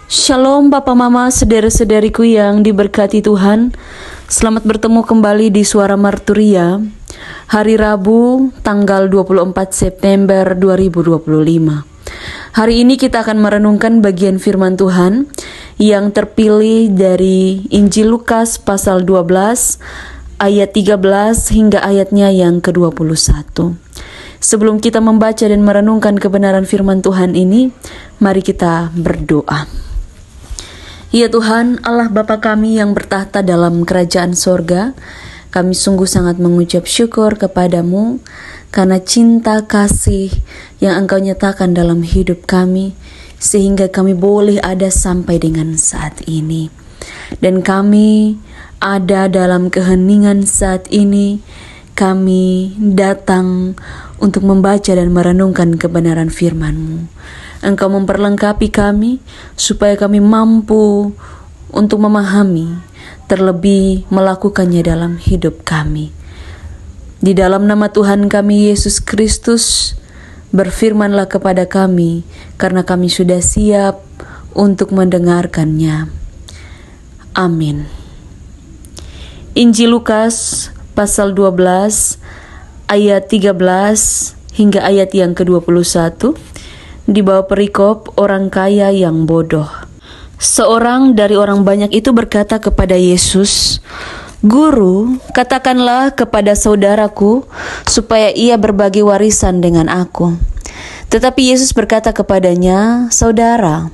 Shalom Papa Mama, saudara-saudariku yang diberkati Tuhan. Selamat bertemu kembali di Suara Marturia, hari Rabu tanggal 24 September 2025. Hari ini kita akan merenungkan bagian firman Tuhan yang terpilih dari Injil Lukas pasal 12 ayat 13 hingga ayatnya yang ke-21. Sebelum kita membaca dan merenungkan kebenaran firman Tuhan ini, mari kita berdoa. Ya Tuhan, Allah Bapa kami yang bertahta dalam kerajaan sorga, kami sungguh sangat mengucap syukur kepadamu karena cinta kasih yang Engkau nyatakan dalam hidup kami, sehingga kami boleh ada sampai dengan saat ini. Dan kami ada dalam keheningan saat ini, kami datang untuk membaca dan merenungkan kebenaran firman-Mu. Engkau memperlengkapi kami supaya kami mampu untuk memahami, terlebih melakukannya dalam hidup kami. Di dalam nama Tuhan kami Yesus Kristus, berfirmanlah kepada kami karena kami sudah siap untuk mendengarkannya. Amin. Injil Lukas pasal 12 ayat 13 hingga ayat yang ke-21. Di bawah perikop orang kaya yang bodoh. Seorang dari orang banyak itu berkata kepada Yesus, "Guru, katakanlah kepada saudaraku supaya ia berbagi warisan dengan aku." Tetapi Yesus berkata kepadanya, "Saudara,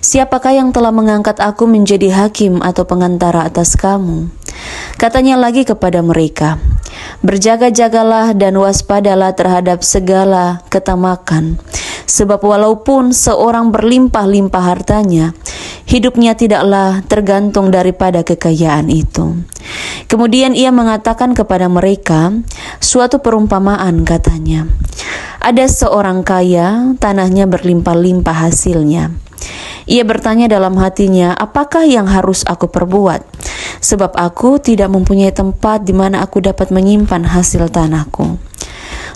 siapakah yang telah mengangkat aku menjadi hakim atau pengantara atas kamu?" Katanya lagi kepada mereka, "Berjaga-jagalah dan waspadalah terhadap segala ketamakan. Sebab walaupun seorang berlimpah-limpah hartanya, hidupnya tidaklah tergantung daripada kekayaan itu." Kemudian ia mengatakan kepada mereka suatu perumpamaan, katanya, "Ada seorang kaya, tanahnya berlimpah-limpah hasilnya. Ia bertanya dalam hatinya, apakah yang harus aku perbuat? Sebab aku tidak mempunyai tempat di mana aku dapat menyimpan hasil tanahku."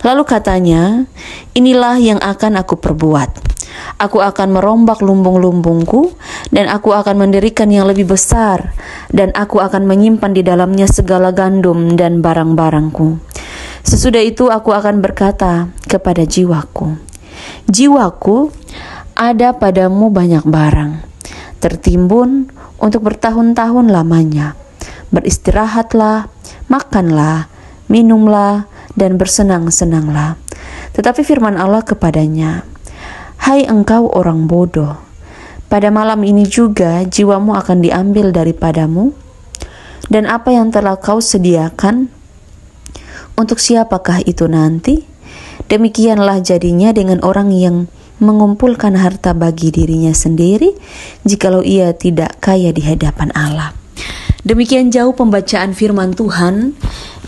Lalu katanya, "Inilah yang akan aku perbuat. Aku akan merombak lumbung-lumbungku, dan aku akan mendirikan yang lebih besar, dan aku akan menyimpan di dalamnya segala gandum dan barang-barangku. Sesudah itu aku akan berkata kepada jiwaku, jiwaku, ada padamu banyak barang, tertimbun untuk bertahun-tahun lamanya. Beristirahatlah, makanlah, minumlah, dan bersenang-senanglah." Tetapi firman Allah kepadanya, "Hai engkau orang bodoh, pada malam ini juga jiwamu akan diambil daripadamu, dan apa yang telah kau sediakan, untuk siapakah itu nanti? Demikianlah jadinya dengan orang yang mengumpulkan harta bagi dirinya sendiri, jikalau ia tidak kaya di hadapan Allah." Demikian jauh pembacaan firman Tuhan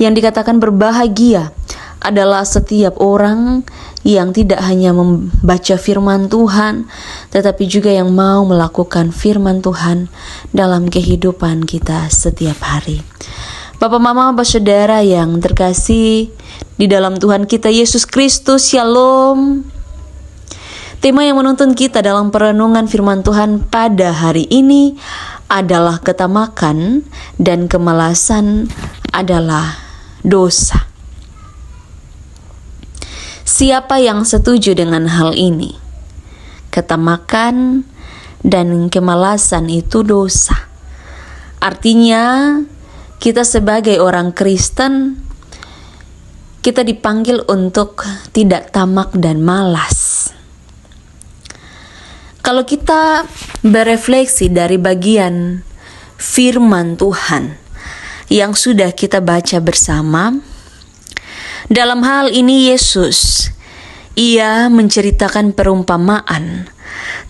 yang dikatakan berbahagia adalah setiap orang yang tidak hanya membaca firman Tuhan, tetapi juga yang mau melakukan firman Tuhan dalam kehidupan kita setiap hari. Bapak, Mama, Bapak, Saudara yang terkasih di dalam Tuhan kita Yesus Kristus, Shalom. Tema yang menuntun kita dalam perenungan firman Tuhan pada hari ini adalah ketamakan dan kemalasan adalah dosa. Siapa yang setuju dengan hal ini? Ketamakan dan kemalasan itu dosa. Artinya, kita sebagai orang Kristen, kita dipanggil untuk tidak tamak dan malas. Kalau kita berefleksi dari bagian firman Tuhan yang sudah kita baca bersama, dalam hal ini Yesus, ia menceritakan perumpamaan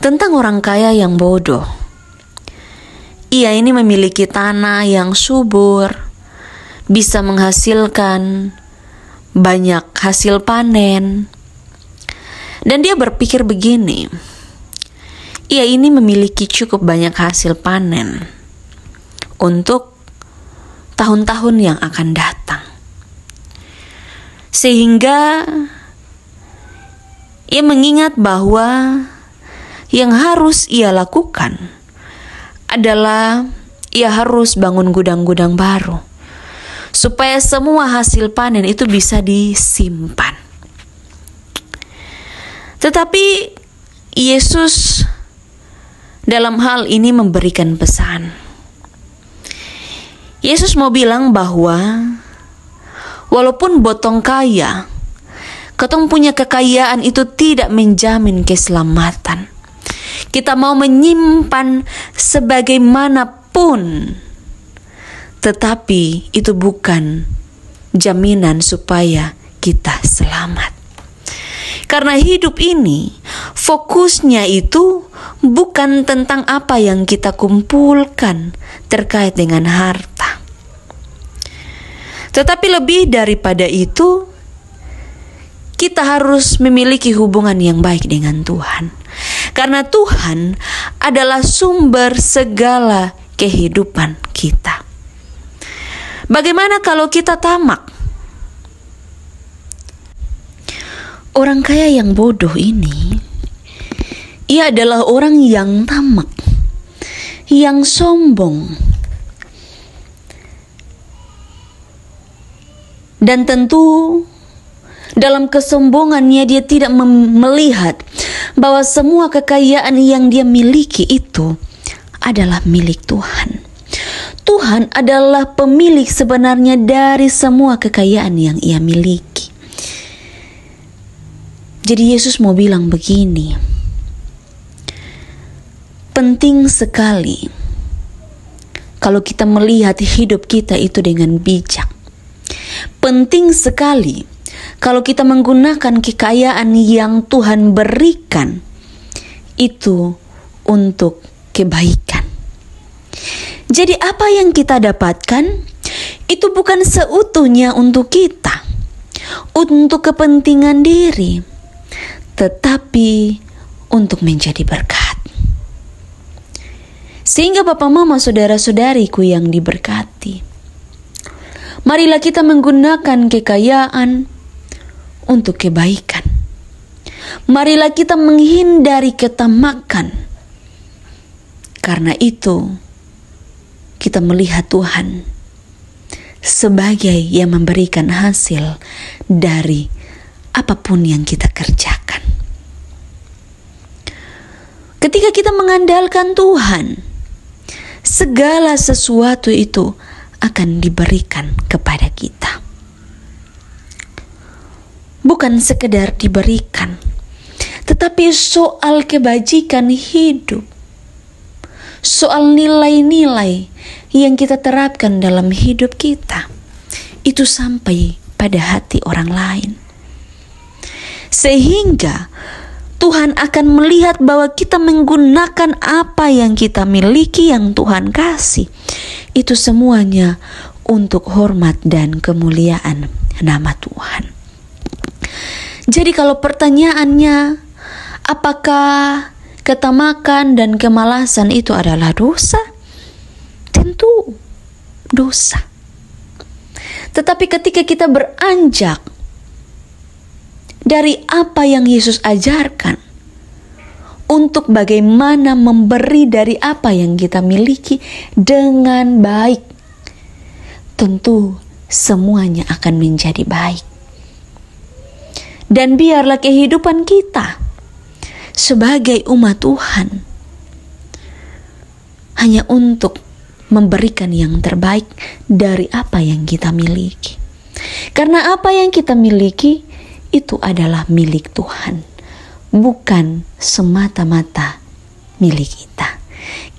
tentang orang kaya yang bodoh. Ia ini memiliki tanah yang subur, bisa menghasilkan banyak hasil panen. Dan dia berpikir begini, ia ini memiliki cukup banyak hasil panen untuk tahun-tahun yang akan datang. Sehingga ia mengingat bahwa yang harus ia lakukan adalah ia harus bangun gudang-gudang baru supaya semua hasil panen itu bisa disimpan. Tetapi Yesus dalam hal ini memberikan pesan. Yesus mau bilang bahwa walaupun botong kaya, ketong punya kekayaan itu tidak menjamin keselamatan. Kita mau menyimpan sebagaimanapun, tetapi itu bukan jaminan supaya kita selamat. Karena hidup ini fokusnya itu bukan tentang apa yang kita kumpulkan terkait dengan harta. Tetapi lebih daripada itu, kita harus memiliki hubungan yang baik dengan Tuhan. Karena Tuhan adalah sumber segala kehidupan kita. Bagaimana kalau kita tamak? Orang kaya yang bodoh ini, ia adalah orang yang tamak, yang sombong. Dan tentu dalam kesombongannya dia tidak melihat bahwa semua kekayaan yang dia miliki itu adalah milik Tuhan. Tuhan adalah pemilik sebenarnya dari semua kekayaan yang ia miliki. Jadi Yesus mau bilang begini, penting sekali kalau kita melihat hidup kita itu dengan bijak. Penting sekali kalau kita menggunakan kekayaan yang Tuhan berikan itu untuk kebaikan. Jadi apa yang kita dapatkan itu bukan seutuhnya untuk kita, untuk kepentingan diri, tetapi untuk menjadi berkat. Sehingga Bapak Mama saudara-saudariku yang diberkati, marilah kita menggunakan kekayaan untuk kebaikan. Marilah kita menghindari ketamakan. Karena itu kita melihat Tuhan sebagai yang memberikan hasil dari apapun yang kita kerjakan. Ketika kita mengandalkan Tuhan, segala sesuatu itu akan diberikan kepada kita. Bukan sekedar diberikan, tetapi soal kebajikan hidup, soal nilai-nilai yang kita terapkan dalam hidup kita, itu sampai pada hati orang lain. Sehingga Tuhan akan melihat bahwa kita menggunakan apa yang kita miliki, yang Tuhan kasih, itu semuanya untuk hormat dan kemuliaan nama Tuhan. Jadi kalau pertanyaannya, apakah ketamakan dan kemalasan itu adalah dosa? Tentu dosa. Tetapi ketika kita beranjak dari apa yang Yesus ajarkan untuk bagaimana memberi dari apa yang kita miliki dengan baik, tentu semuanya akan menjadi baik. Dan biarlah kehidupan kita sebagai umat Tuhan hanya untuk memberikan yang terbaik dari apa yang kita miliki. Karena apa yang kita miliki itu adalah milik Tuhan, bukan semata-mata milik kita.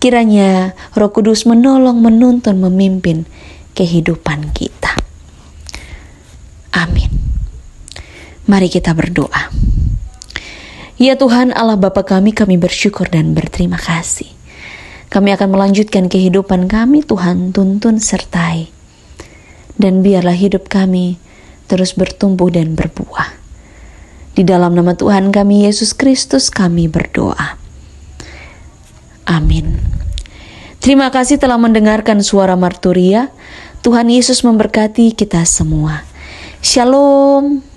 Kiranya Roh Kudus menolong, menuntun, memimpin kehidupan kita. Amin. Mari kita berdoa. Ya Tuhan Allah Bapa kami bersyukur dan berterima kasih. Kami akan melanjutkan kehidupan kami, Tuhan tuntun sertai. Dan biarlah hidup kami terus bertumbuh dan berbuah. Di dalam nama Tuhan kami Yesus Kristus kami berdoa. Amin. Terima kasih telah mendengarkan suara Marturia. Tuhan Yesus memberkati kita semua. Shalom.